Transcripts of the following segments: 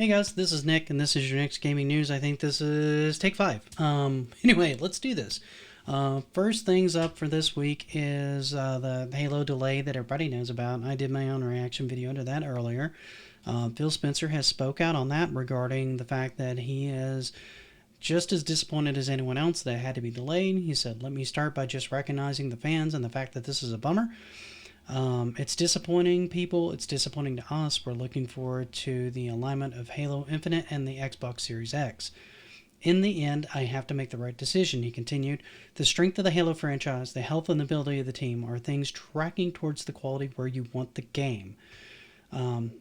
Hey guys, this is Nick, and this is your next gaming news. I think this is take 5. Anyway, let's do this. First things up for this week is the Halo delay that everybody knows about. I did my own reaction video to that earlier. Phil Spencer has spoke out on that regarding the fact that he is just as disappointed as anyone else that it had to be delayed. He said, "Let me start by just recognizing the fans and the fact that this is a bummer. It's disappointing people. It's disappointing to us. We're looking forward to the alignment of Halo Infinite and the Xbox Series X. In the end, I have to make the right decision," he continued. "The strength of the Halo franchise, the health and the ability of the team are things tracking towards the quality where you want the game."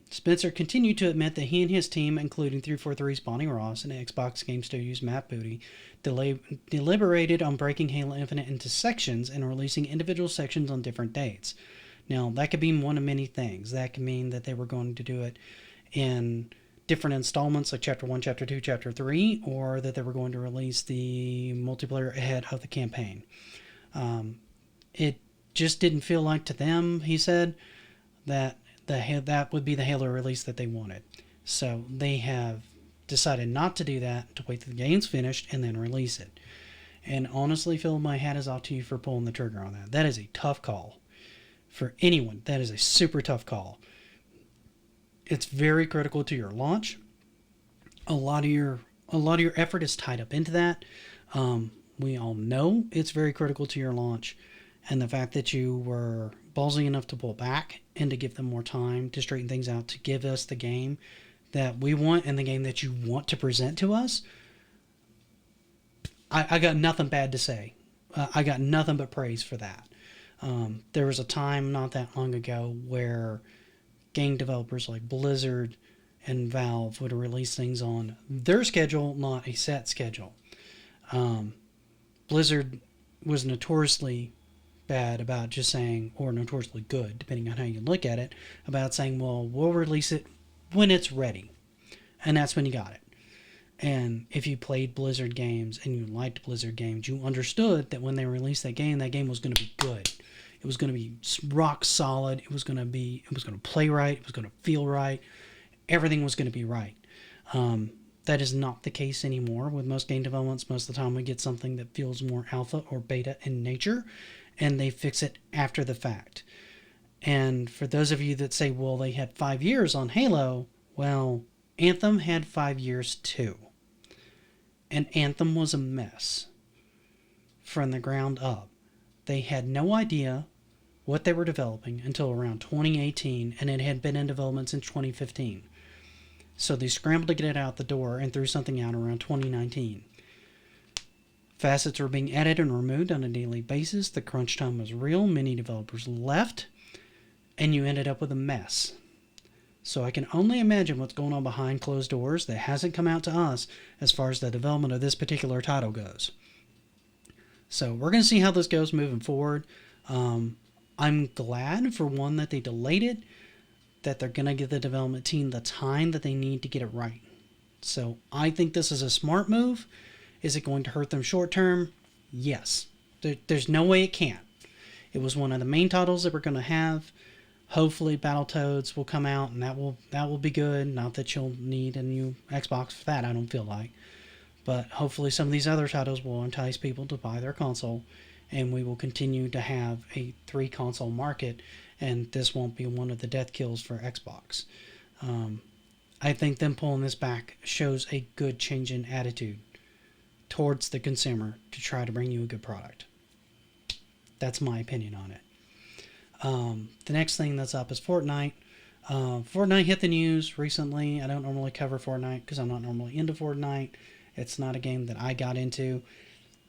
Spencer continued to admit that he and his team, including 343's Bonnie Ross and Xbox Game Studios' Matt Booty, deliberated on breaking Halo Infinite into sections and releasing individual sections on different dates. Now, that could mean one of many things. That could mean that they were going to do it in different installments, like Chapter 1, Chapter 2, Chapter 3, or that they were going to release the multiplayer ahead of the campaign. It just didn't feel like to them, he said, that that would be the Halo release that they wanted. So they have decided not to do that, to wait till the game's finished and then release it. And honestly, Phil, my hat is off to you for pulling the trigger on that. That is a tough call. For anyone, that is a super tough call. It's very critical to your launch. A lot of your effort is tied up into that. We all know it's very critical to your launch, and the fact that you were ballsy enough to pull back and to give them more time to straighten things out, to give us the game that we want and the game that you want to present to us. I got nothing bad to say. I got nothing but praise for that. There was a time not that long ago where game developers like Blizzard and Valve would release things on their schedule, not a set schedule. Blizzard was notoriously bad about just saying, or notoriously good, depending on how you look at it, about saying, well, we'll release it when it's ready. And that's when you got it. And if you played Blizzard games and you liked Blizzard games, you understood that when they released that game was going to be good. It was going to be rock solid. It was going to play right. It was going to feel right. Everything was going to be right. That is not the case anymore with most game developments. Most of the time we get something that feels more alpha or beta in nature, and they fix it after the fact. And for those of you that say, well, they had 5 years on Halo, well, Anthem had 5 years too. And Anthem was a mess from the ground up. They had no idea what they were developing until around 2018, and it had been in development since 2015. So they scrambled to get it out the door and threw something out around 2019. Facets were being added and removed on a daily basis. The crunch time was real. Many developers left, and you ended up with a mess. So I can only imagine what's going on behind closed doors that hasn't come out to us as far as the development of this particular title goes. So we're going to see how this goes moving forward. I'm glad, for one, that they delayed it, that they're going to give the development team the time that they need to get it right. So I think this is a smart move. Is it going to hurt them short term? Yes. There's no way it can't. It was one of the main titles that we're going to have. Hopefully Battletoads will come out, and that will be good. Not that you'll need a new Xbox for that, I don't feel like. But hopefully some of these other titles will entice people to buy their console, and we will continue to have a 3-console market, and this won't be one of the death kills for Xbox. I think them pulling this back shows a good change in attitude towards the consumer to try to bring you a good product. That's my opinion on it. The next thing that's up is Fortnite. Fortnite hit the news recently. I don't normally cover Fortnite because I'm not normally into Fortnite. It's not a game that I got into.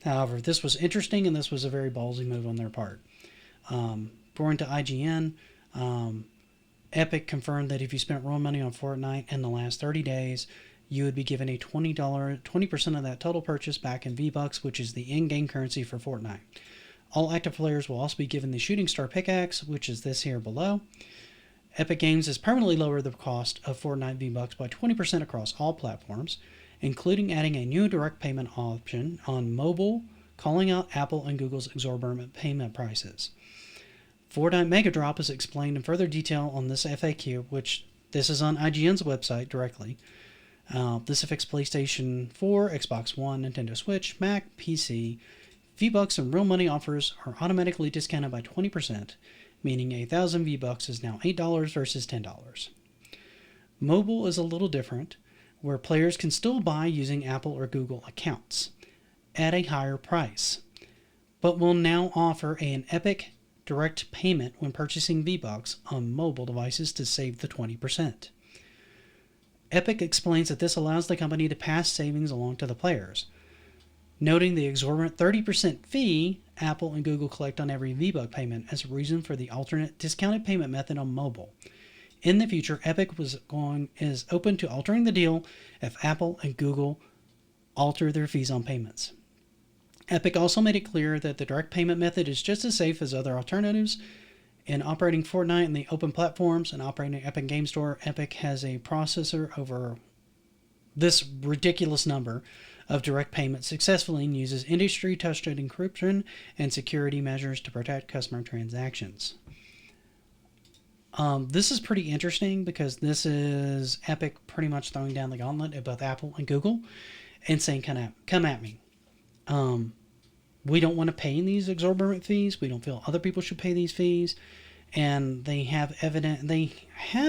However, this was interesting, and this was a very ballsy move on their part. According to IGN, Epic confirmed that if you spent real money on Fortnite in the last 30 days, you would be given a $20 of that total purchase back in V-Bucks, which is the in-game currency for Fortnite. All active players will also be given the Shooting Star pickaxe, which is this here below. Epic Games has permanently lowered the cost of Fortnite V-Bucks by 20% across all platforms, including adding a new direct payment option on mobile, calling out Apple and Google's exorbitant payment prices. Fortnite Mega Drop is explained in further detail on this FAQ, which this is on IGN's website directly. This affects PlayStation 4, Xbox One, Nintendo Switch, Mac, PC. V-Bucks and real money offers are automatically discounted by 20%, meaning 1,000 V-Bucks is now $8 versus $10. Mobile is a little different, where players can still buy using Apple or Google accounts at a higher price, but will now offer an Epic direct payment when purchasing V-Bucks on mobile devices to save the 20%. Epic explains that this allows the company to pass savings along to the players, noting the exorbitant 30% fee Apple and Google collect on every V-Buck payment as a reason for the alternate discounted payment method on mobile. In the future, Epic is open to altering the deal if Apple and Google alter their fees on payments. Epic also made it clear that the direct payment method is just as safe as other alternatives. In operating Fortnite and the open platforms and operating Epic Game Store, Epic has a processor over this ridiculous number of direct payments successfully and uses industry-trusted encryption and security measures to protect customer transactions. This is pretty interesting because this is Epic pretty much throwing down the gauntlet at both Apple and Google and saying, come at me. We don't want to pay these exorbitant fees. We don't feel other people should pay these fees. And they have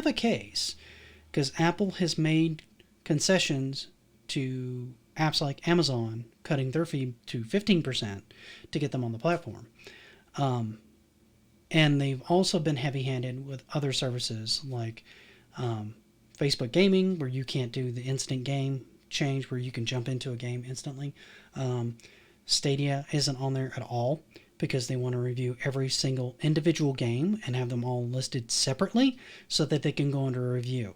a case because Apple has made concessions to apps like Amazon, cutting their fee to 15% to get them on the platform. And they've also been heavy-handed with other services like Facebook Gaming, where you can't do the instant game change where you can jump into a game instantly. Stadia isn't on there at all because they want to review every single individual game and have them all listed separately so that they can go under a review,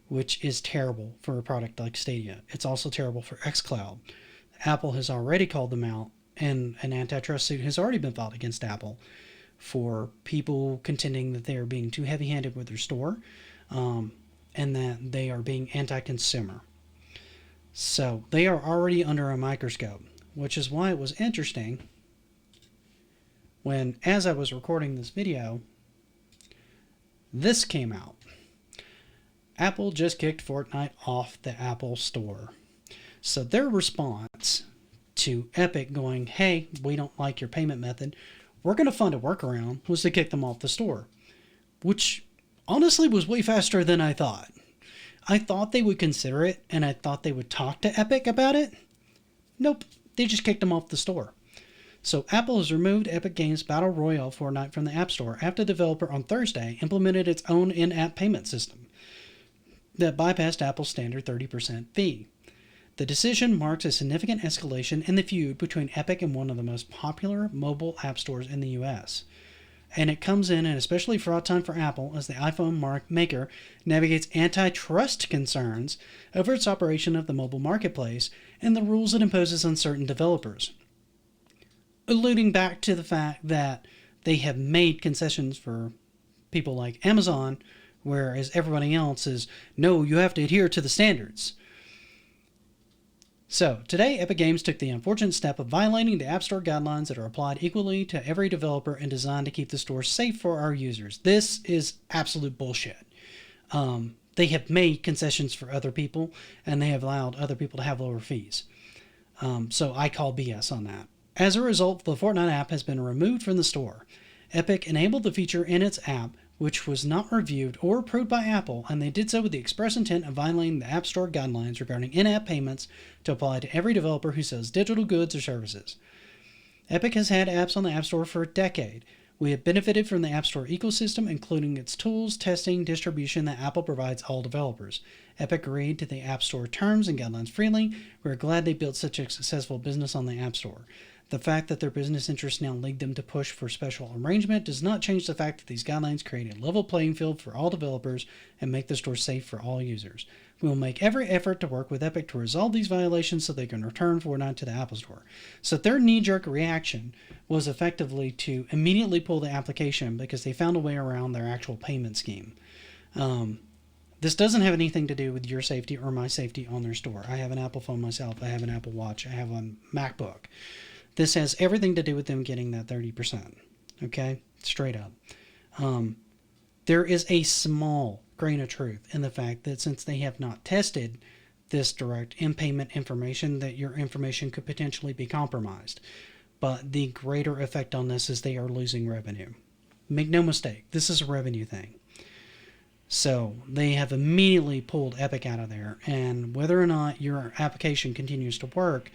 which is terrible for a product like Stadia. It's also terrible for xCloud. Apple has already called them out, and an antitrust suit has already been filed against Apple for people contending that they are being too heavy-handed with their store, and that they are being anti-consumer. So they are already under a microscope, which is why it was interesting when, as I was recording this video, this came out. Apple just kicked Fortnite off the Apple Store. So their response to Epic going, hey, we don't like your payment method, we're going to find a workaround, was to kick them off the store, which honestly was way faster than I thought. I thought they would consider it, and I thought they would talk to Epic about it. Nope, they just kicked them off the store. So Apple has removed Epic Games' Battle Royale Fortnite from the App Store after the developer on Thursday implemented its own in-app payment system that bypassed Apple's standard 30% fee. The decision marks a significant escalation in the feud between Epic and one of the most popular mobile app stores in the US. And it comes in an especially fraught time for Apple as the iPhone maker navigates antitrust concerns over its operation of the mobile marketplace and the rules it imposes on certain developers. Alluding back to the fact that they have made concessions for people like Amazon, whereas everybody else is, no, you have to adhere to the standards. So, today, Epic Games took the unfortunate step of violating the App Store guidelines that are applied equally to every developer and designed to keep the store safe for our users. This is absolute bullshit. They have made concessions for other people, and they have allowed other people to have lower fees. So I call BS on that. As a result, the Fortnite app has been removed from the store. Epic enabled the feature in its app, which was not reviewed or approved by Apple, and they did so with the express intent of violating the App Store guidelines regarding in-app payments to apply to every developer who sells digital goods or services. Epic has had apps on the App Store for a decade. We have benefited from the App Store ecosystem, including its tools, testing, distribution that Apple provides all developers. Epic agreed to the App Store terms and guidelines freely. We're glad they built such a successful business on the App Store. The fact that their business interests now lead them to push for special arrangement does not change the fact that these guidelines create a level playing field for all developers and make the store safe for all users. We will make every effort to work with Epic to resolve these violations so they can return Fortnite to the Apple Store. So their knee-jerk reaction was effectively to immediately pull the application because they found a way around their actual payment scheme. This doesn't have anything to do with your safety or my safety on their store. I have an Apple phone myself. I have an Apple Watch. I have a MacBook. This has everything to do with them getting that 30%. Okay? Straight up. There is a small grain of truth in the fact that since they have not tested this direct in-payment information, that your information could potentially be compromised. But the greater effect on this is they are losing revenue. Make no mistake, this is a revenue thing. So they have immediately pulled Epic out of there, and whether or not your application continues to work,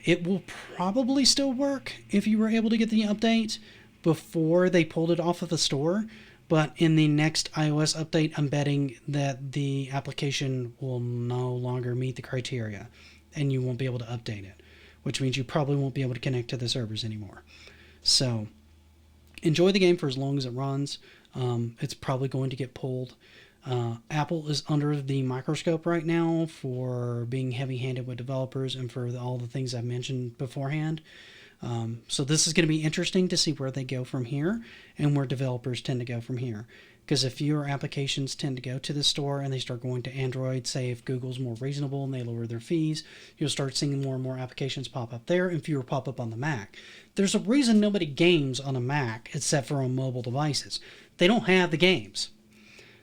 it will probably still work if you were able to get the update before they pulled it off of the store. But in the next iOS update, I'm betting that the application will no longer meet the criteria and you won't be able to update it, which means you probably won't be able to connect to the servers anymore. So enjoy the game for as long as it runs. It's probably going to get pulled. Apple is under the microscope right now for being heavy-handed with developers and for all the things I've mentioned beforehand. So this is going to be interesting to see where they go from here and where developers tend to go from here. Because if your applications tend to go to the store and they start going to Android, say if Google's more reasonable and they lower their fees, you'll start seeing more and more applications pop up there and fewer pop up on the Mac. There's a reason nobody games on a Mac except for on mobile devices. They don't have the games.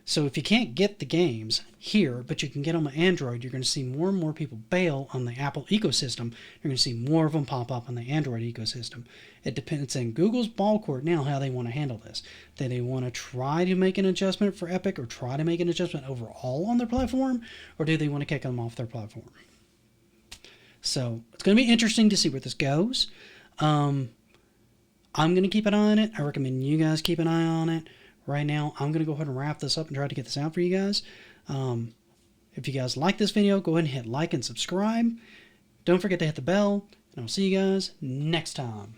So if you can't get the games here, but you can get them on Android, you're going to see more and more people bail on the Apple ecosystem. You're going to see more of them pop up on the Android ecosystem. It depends on Google's ball court now how they want to handle this. Do they want to try to make an adjustment for Epic or try to make an adjustment overall on their platform, or do they want to kick them off their platform? So it's going to be interesting to see where this goes. I'm going to keep an eye on it. I recommend you guys keep an eye on it. Right now, I'm going to go ahead and wrap this up and try to get this out for you guys. If you guys like this video, go ahead and hit like and subscribe. Don't forget to hit the bell, and I'll see you guys next time.